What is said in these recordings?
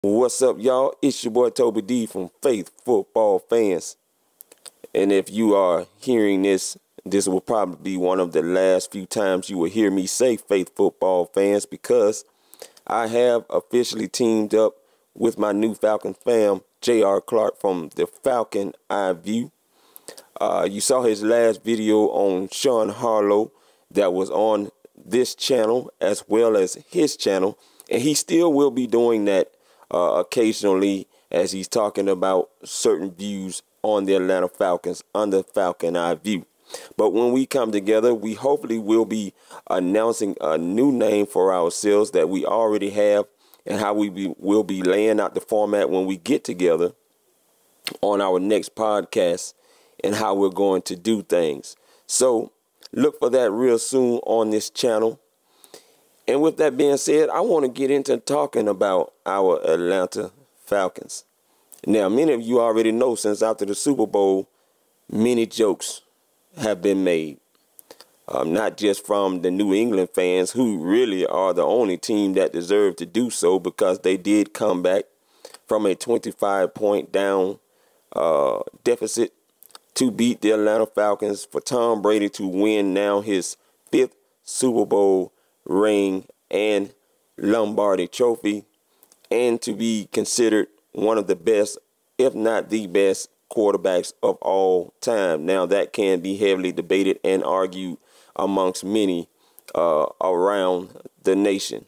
What's up, y'all? It's your boy Toby D from Faith Football Fans. And if you are hearing this, this will probably be one of the last few times you will hear me say Faith Football Fans, because I have officially teamed up with my new Falcon fam, J.R. Clark from the Falcon Eye View. You saw his last video on Sean Harlow that was on this channel as well as his channel, and he still will be doing that occasionally as he's talking about certain views on the Atlanta Falcons under Falcon Eye View. But when we come together, we hopefully will be announcing a new name for ourselves that we already have, and how will be laying out the format when we get together on our next podcast and how we're going to do things. So look for that real soon on this channel. And with that being said, I want to get into talking about our Atlanta Falcons. Now, many of you already know, since after the Super Bowl, many jokes have been made. Not just from the New England fans, who really are the only team that deserve to do so, because they did come back from a 25-point down deficit to beat the Atlanta Falcons, for Tom Brady to win now his 5th Super Bowl ring and Lombardi trophy, and to be considered one of the best, if not the best, quarterbacks of all time. Now, that can be heavily debated and argued amongst many around the nation.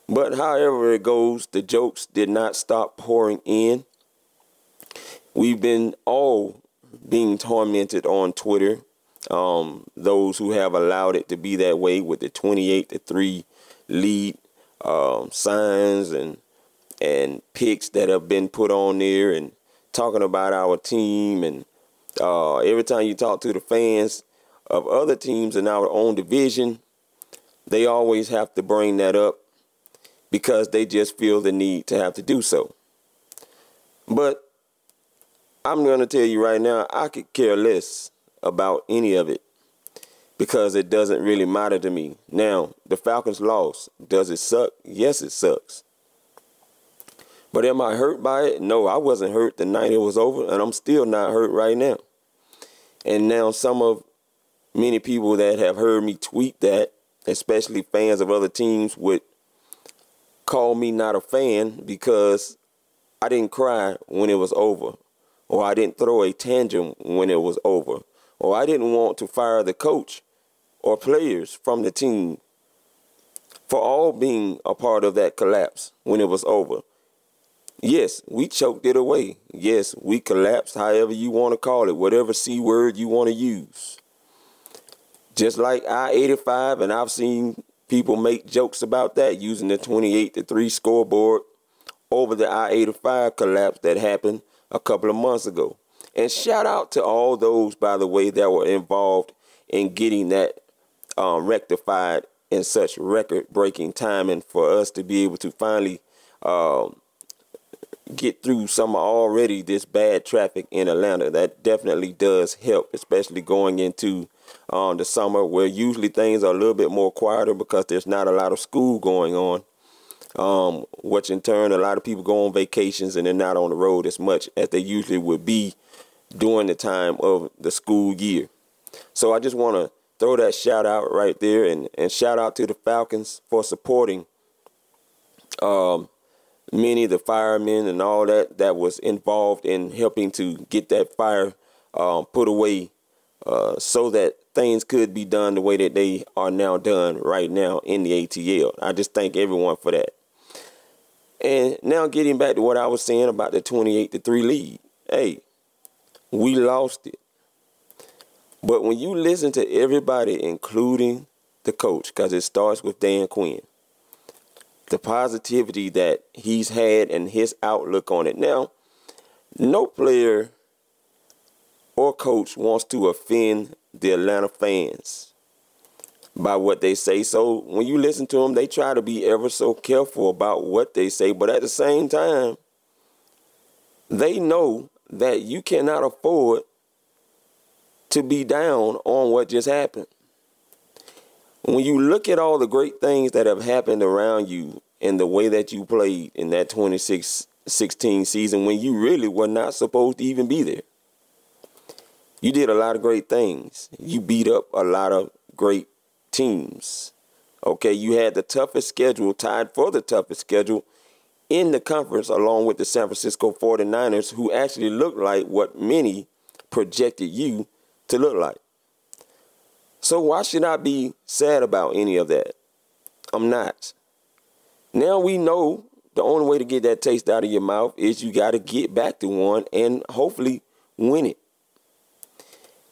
But however it goes, the jokes did not stop pouring in. We've been all being tormented on Twitter, those who have allowed it to be that way, with the 28-3 lead signs and pics that have been put on there, and talking about our team. And every time you talk to the fans of other teams in our own division, they always have to bring that up because they just feel the need to have to do so. But I'm going to tell you right now, I could care less about any of it, because it doesn't really matter to me. Now, the Falcons lost. Does it suck? Yes, it sucks. But am I hurt by it? No, I wasn't hurt the night it was over, and I'm still not hurt right now. And now many people that have heard me tweet that, especially fans of other teams, would call me not a fan because I didn't cry when it was over, or I didn't throw a tantrum when it was over, or I didn't want to fire the coach or players from the team for all being a part of that collapse when it was over. Yes, we choked it away. Yes, we collapsed, however you want to call it, whatever C word you want to use. Just like I-85, and I've seen people make jokes about that, using the 28-3 scoreboard over the I-85 collapse that happened a couple of months ago. And shout out to all those, by the way, that were involved in getting that rectified in such record-breaking timing for us to be able to finally get through some already this bad traffic in Atlanta. That definitely does help, especially going into the summer, where usually things are a little bit more quieter because there's not a lot of school going on, which in turn a lot of people go on vacations and they're not on the road as much as they usually would be during the time of the school year. So I just want to throw that shout out right there, and shout out to the Falcons for supporting many of the firemen and all that was involved in helping to get that fire put away, so that things could be done the way that they are now done right now in the ATL. I just thank everyone for that. And now getting back to what I was saying about the 28-3 lead. Hey, we lost it. But when you listen to everybody, including the coach, because it starts with Dan Quinn, the positivity that he's had and his outlook on it. Now, no player or coach wants to offend the Atlanta fans by what they say. So when you listen to them, they try to be ever so careful about what they say. But at the same time, they know that you cannot afford to be down on what just happened. When you look at all the great things that have happened around you in the way that you played in that 26-16 season when you really were not supposed to even be there. You did a lot of great things. You beat up a lot of great teams. Okay, you had the toughest schedule, tied for the toughest schedule in the conference, along with the San Francisco 49ers, who actually looked like what many projected you to look like. So why should I be sad about any of that? I'm not. Now we know the only way to get that taste out of your mouth is you got to get back to one and hopefully win it.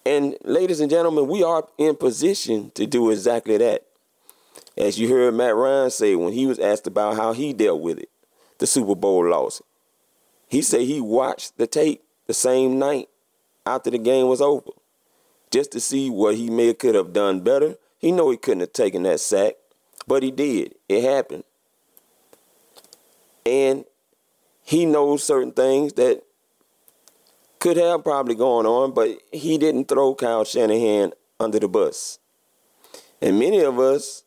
And ladies and gentlemen, we are in position to do exactly that. As you heard Matt Ryan say when he was asked about how he dealt with it, the Super Bowl loss. He said he watched the tape the same night after the game was over just to see what he could have done better. He know he couldn't have taken that sack, but he did. It happened. And he knows certain things that could have probably gone on, but he didn't throw Kyle Shanahan under the bus. And many of us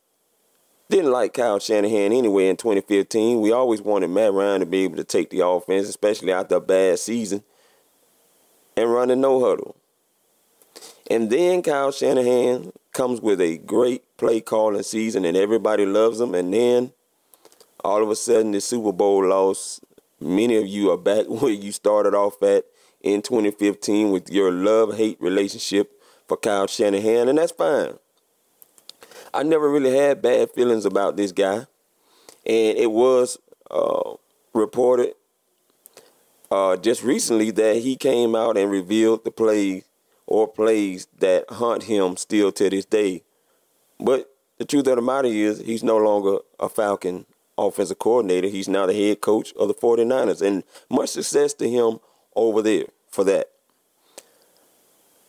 didn't like Kyle Shanahan anyway in 2015. We always wanted Matt Ryan to be able to take the offense, especially after a bad season, and run a no-huddle. And then Kyle Shanahan comes with a great play calling season, and everybody loves him. And then all of a sudden, the Super Bowl loss, many of you are back where you started off at in 2015 with your love-hate relationship for Kyle Shanahan, and that's fine. I never really had bad feelings about this guy, and it was reported just recently that he came out and revealed the plays that haunt him still to this day. But the truth of the matter is he's no longer a Falcon offensive coordinator. He's now the head coach of the 49ers, and much success to him over there for that.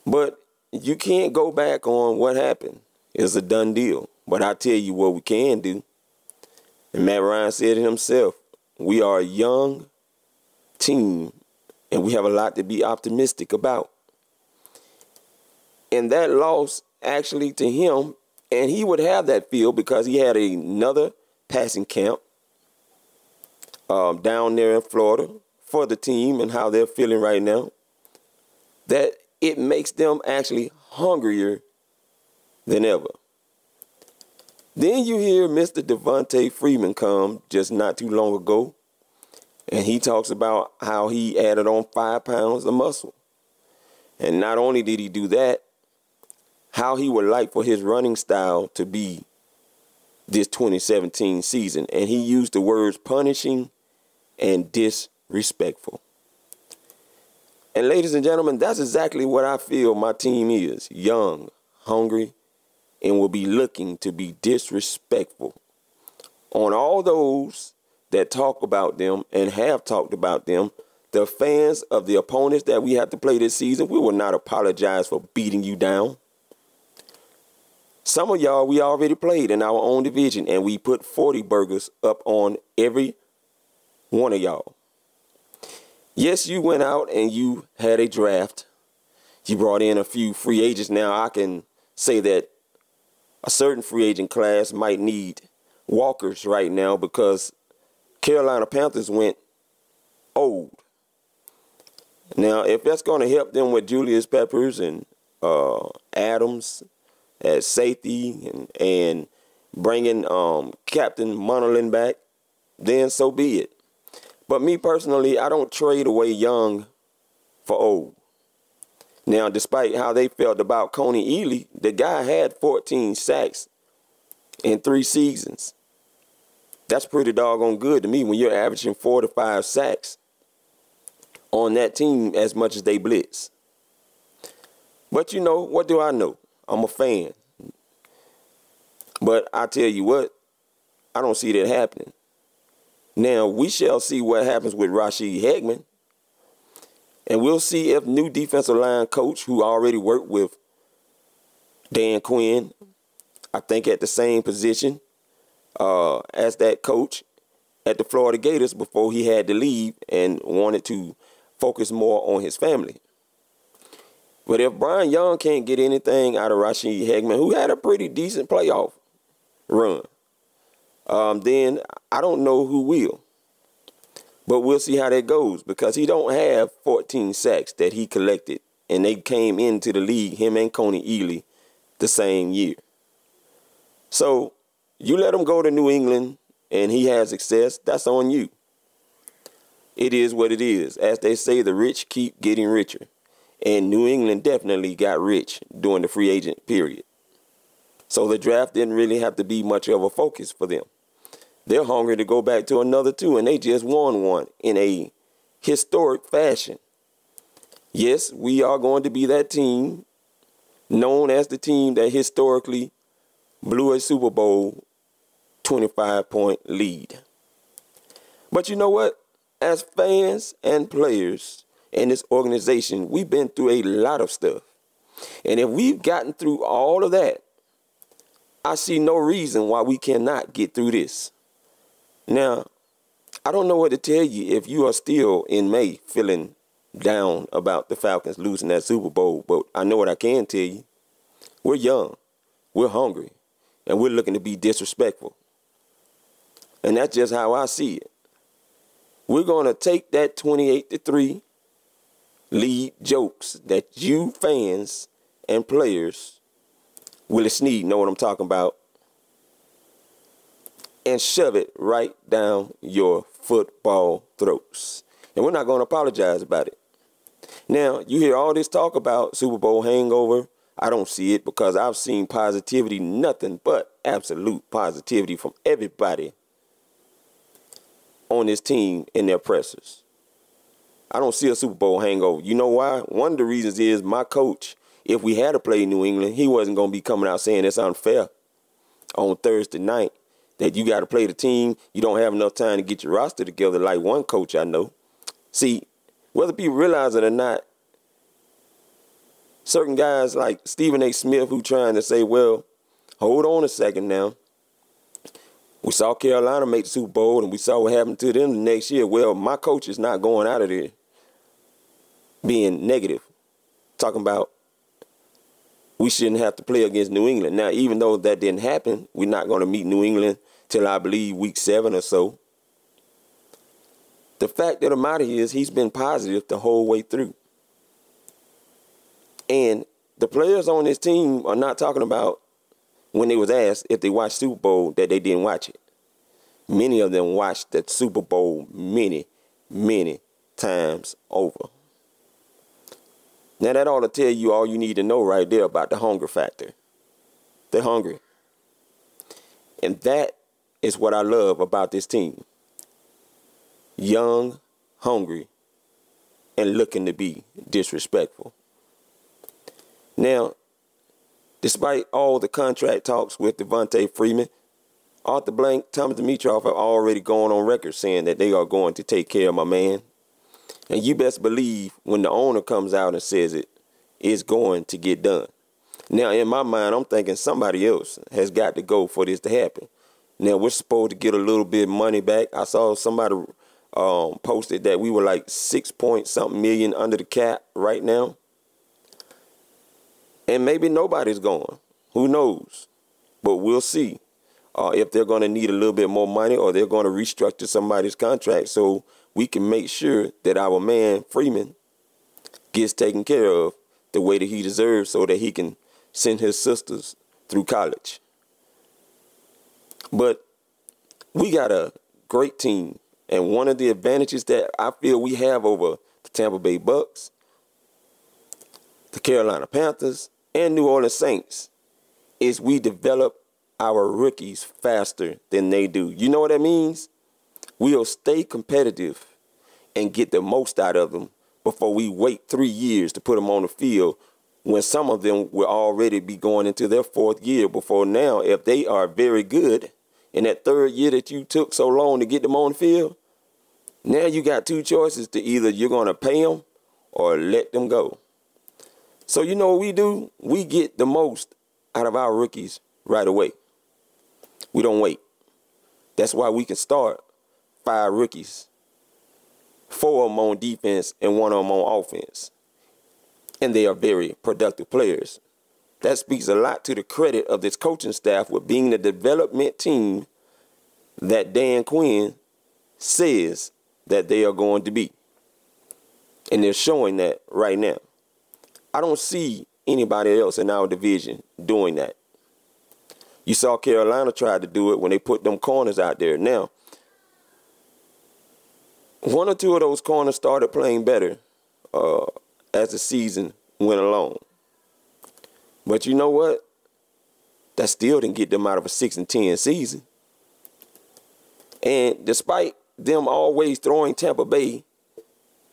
But you can't go back on what happened. It's a done deal. But I tell you what we can do. And Matt Ryan said it himself. We are a young team, and we have a lot to be optimistic about. And that loss actually to him, and he would have that feel because he had another passing camp down there in Florida for the team and how they're feeling right now, that it makes them actually hungrier than ever. Then you hear Mr. Devonta Freeman come just not too long ago, and he talks about how he added on 5 pounds of muscle. And not only did he do that, how he would like for his running style to be this 2017 season. And he used the words punishing and disrespectful. And ladies and gentlemen, that's exactly what I feel my team is. Young, hungry, and will be looking to be disrespectful on all those that talk about them and have talked about them. The fans of the opponents that we have to play this season, we will not apologize for beating you down. Some of y'all we already played in our own division, and we put 40 burgers up on every one of y'all. Yes, you went out and you had a draft. You brought in a few free agents. Now, I can say that a certain free agent class might need walkers right now because Carolina Panthers went old. Now, if that's going to help them with Julius Peppers and Adams as safety and bringing Captain Monolin back, then so be it. But me personally, I don't trade away young for old. Now, despite how they felt about Coney Ely, the guy had 14 sacks in 3 seasons. That's pretty doggone good to me when you're averaging 4 to 5 sacks on that team as much as they blitz. But you know, what do I know? I'm a fan. But I tell you what, I don't see that happening. Now, we shall see what happens with Rashid Hegman. And we'll see if new defensive line coach, who already worked with Dan Quinn, I think at the same position as that coach at the Florida Gators before he had to leave and wanted to focus more on his family. But if Brian Young can't get anything out of Rashid Hegman, who had a pretty decent playoff run, then I don't know who will. But we'll see how that goes, because he don't have 14 sacks that he collected, and they came into the league, him and Coney Ealy, the same year. So you let him go to New England and he has success, that's on you. It is what it is. As they say, the rich keep getting richer. And New England definitely got rich during the free agent period. So the draft didn't really have to be much of a focus for them. They're hungry to go back to another two, and they just won one in a historic fashion. Yes, we are going to be that team known as the team that historically blew a Super Bowl 25-point lead. But you know what? As fans and players in this organization, we've been through a lot of stuff. And if we've gotten through all of that, I see no reason why we cannot get through this. Now, I don't know what to tell you if you are still in May feeling down about the Falcons losing that Super Bowl, but I know what I can tell you. We're young, we're hungry, and we're looking to be disrespectful. And that's just how I see it. We're going to take that 28-3 lead jokes that you fans and players, Willie Snead know what I'm talking about, and shove it right down your football throats. And we're not going to apologize about it. Now, you hear all this talk about Super Bowl hangover. I don't see it, because I've seen positivity, nothing but absolute positivity from everybody on this team in their pressers. I don't see a Super Bowl hangover. You know why? One of the reasons is my coach, if we had to play New England, he wasn't going to be coming out saying it's unfair on Thursday night, that you got to play the team. You don't have enough time to get your roster together, like one coach I know. See, whether people realize it or not, certain guys like Stephen A. Smith who trying to say, well, hold on a second now. We saw Carolina make the Super Bowl, and we saw what happened to them the next year. Well, my coach is not going out of there being negative, talking about we shouldn't have to play against New England. Now, even though that didn't happen, we're not going to meet New England till, I believe, week 7 or so. The fact of the matter is he's been positive the whole way through. And the players on this team are not talking about when they was asked if they watched Super Bowl that they didn't watch it. Many of them watched that Super Bowl many, many times over. Now, that ought to tell you all you need to know right there about the hunger factor. They're hungry. And that is what I love about this team. Young, hungry, and looking to be disrespectful. Now, despite all the contract talks with Devonta Freeman, Arthur Blank, Thomas Dimitroff have already gone on record saying that they are going to take care of my man. And you best believe when the owner comes out and says it, it's going to get done. Now, in my mind, I'm thinking somebody else has got to go for this to happen. Now, we're supposed to get a little bit of money back. I saw somebody posted that we were like 6-point-something million under the cap right now. And maybe nobody's going. Who knows? But we'll see if they're going to need a little bit more money, or they're going to restructure somebody's contract so we can make sure that our man Freeman gets taken care of the way that he deserves, so that he can send his sisters through college. But we got a great team. And one of the advantages that I feel we have over the Tampa Bay Bucks, the Carolina Panthers, and New Orleans Saints is we develop our rookies faster than they do. You know what that means? We'll stay competitive and get the most out of them before we wait 3 years to put them on the field, when some of them will already be going into their 4th year. Before now, if they are very good in that 3rd year that you took so long to get them on the field, now you got 2 choices to either you're going to pay them or let them go. So you know what we do? We get the most out of our rookies right away. We don't wait. That's why we can start 5 rookies, 4 of them on defense and 1 of them on offense. And they are very productive players. That speaks a lot to the credit of this coaching staff with being the development team that Dan Quinn says that they are going to be. And they're showing that right now. I don't see anybody else in our division doing that. You saw Carolina try to do it when they put them corners out there. Now, one or two of those corners started playing better as the season went along. But you know what? That still didn't get them out of a 6-10 season. And despite them always throwing Tampa Bay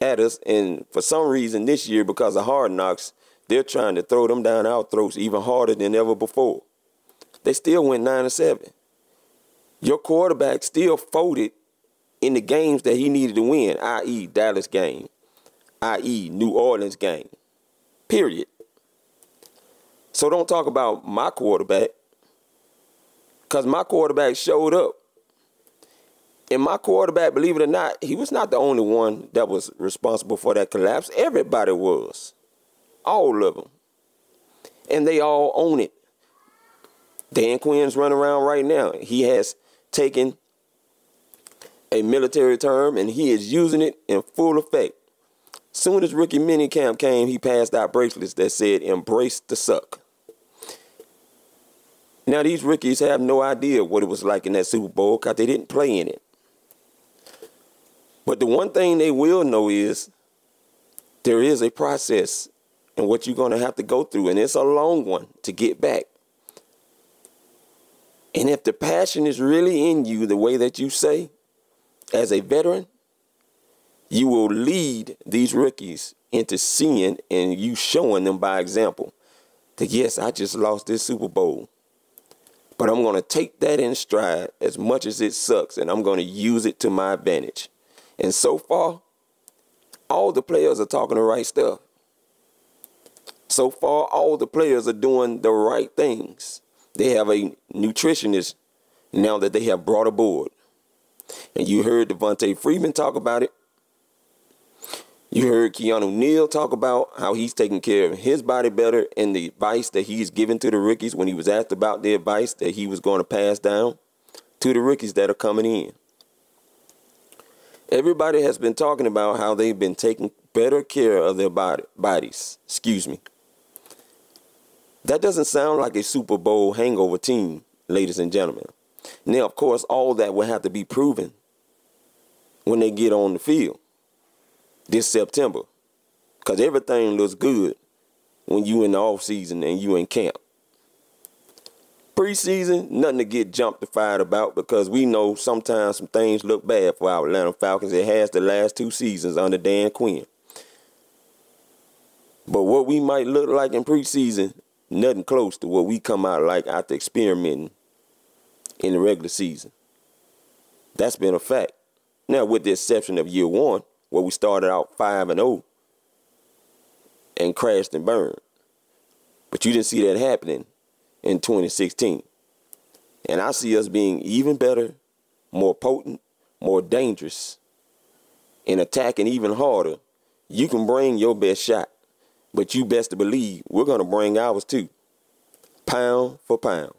at us, and for some reason this year, because of Hard Knocks, they're trying to throw them down our throats even harder than ever before. They still went 9-7. Your quarterback still folded in the games that he needed to win, i.e. Dallas game, i.e. New Orleans game, period. So don't talk about my quarterback, because my quarterback showed up. And my quarterback, believe it or not, he was not the only one that was responsible for that collapse. Everybody was. All of them. And they all own it. Dan Quinn's running around right now. He has taken a military term and he is using it in full effect. Soon as rookie minicamp came, he passed out bracelets that said, "Embrace the suck." Now, these rookies have no idea what it was like in that Super Bowl because they didn't play in it. But the one thing they will know is there is a process and what you're going to have to go through, and it's a long one to get back. And if the passion is really in you the way that you say, as a veteran, you will lead these rookies into seeing and you showing them by example that, yes, I just lost this Super Bowl, but I'm going to take that in stride as much as it sucks, and I'm going to use it to my advantage. And so far, all the players are talking the right stuff. So far, all the players are doing the right things. They have a nutritionist now that they have brought aboard. And you heard Devonta Freeman talk about it. You heard Keanu Neal talk about how he's taking care of his body better and the advice that he's given to the rookies when he was asked about the advice that he was going to pass down to the rookies that are coming in. Everybody has been talking about how they've been taking better care of their bodies. Excuse me. That doesn't sound like a Super Bowl hangover team, ladies and gentlemen. Now, of course, all that will have to be proven when they get on the field this September, because everything looks good when you in the off season and you in camp. Preseason, nothing to get jumped-ified about, because we know sometimes some things look bad for our Atlanta Falcons. It has the last 2 seasons under Dan Quinn. But what we might look like in preseason, nothing close to what we come out like after experimenting in the regular season. That's been a fact. Now, with the exception of year 1, where we started out 5-0 and crashed and burned. But you didn't see that happening in 2016. And I see us being even better, more potent, more dangerous, and attacking even harder. You can bring your best shot, but you best to believe we're going to bring ours too. Pound for pound.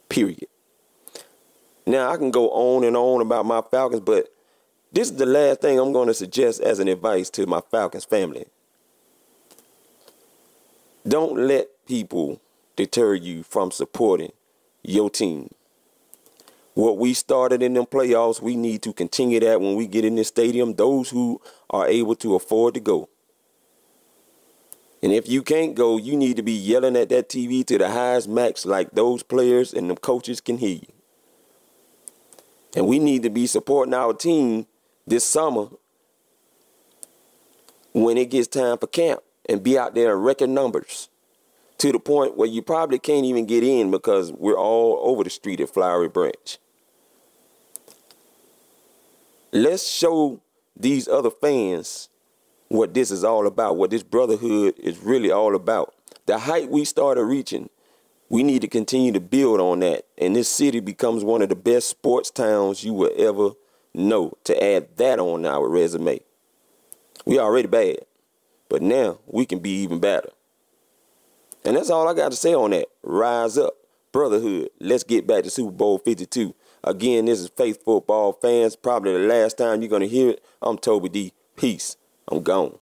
Period. Now, I can go on and on about my Falcons, but this is the last thing I'm going to suggest as an advice to my Falcons family. Don't let people deter you from supporting your team. What we started in them playoffs, we need to continue that when we get in this stadium, those who are able to afford to go. And if you can't go, you need to be yelling at that TV to the highest max like those players and the coaches can hear you. And we need to be supporting our team this summer when it gets time for camp and be out there in record numbers to the point where you probably can't even get in because we're all over the street at Flowery Branch. Let's show these other fans what this is all about, what this brotherhood is really all about. The height we started reaching, we need to continue to build on that. And this city becomes one of the best sports towns you will ever know, to add that on our resume. We already bad, but now we can be even better. And that's all I got to say on that. Rise up, brotherhood. Let's get back to Super Bowl 52. Again, this is Faith Football Fans. Probably the last time you're going to hear it. I'm Toby D. Peace. I'm gone.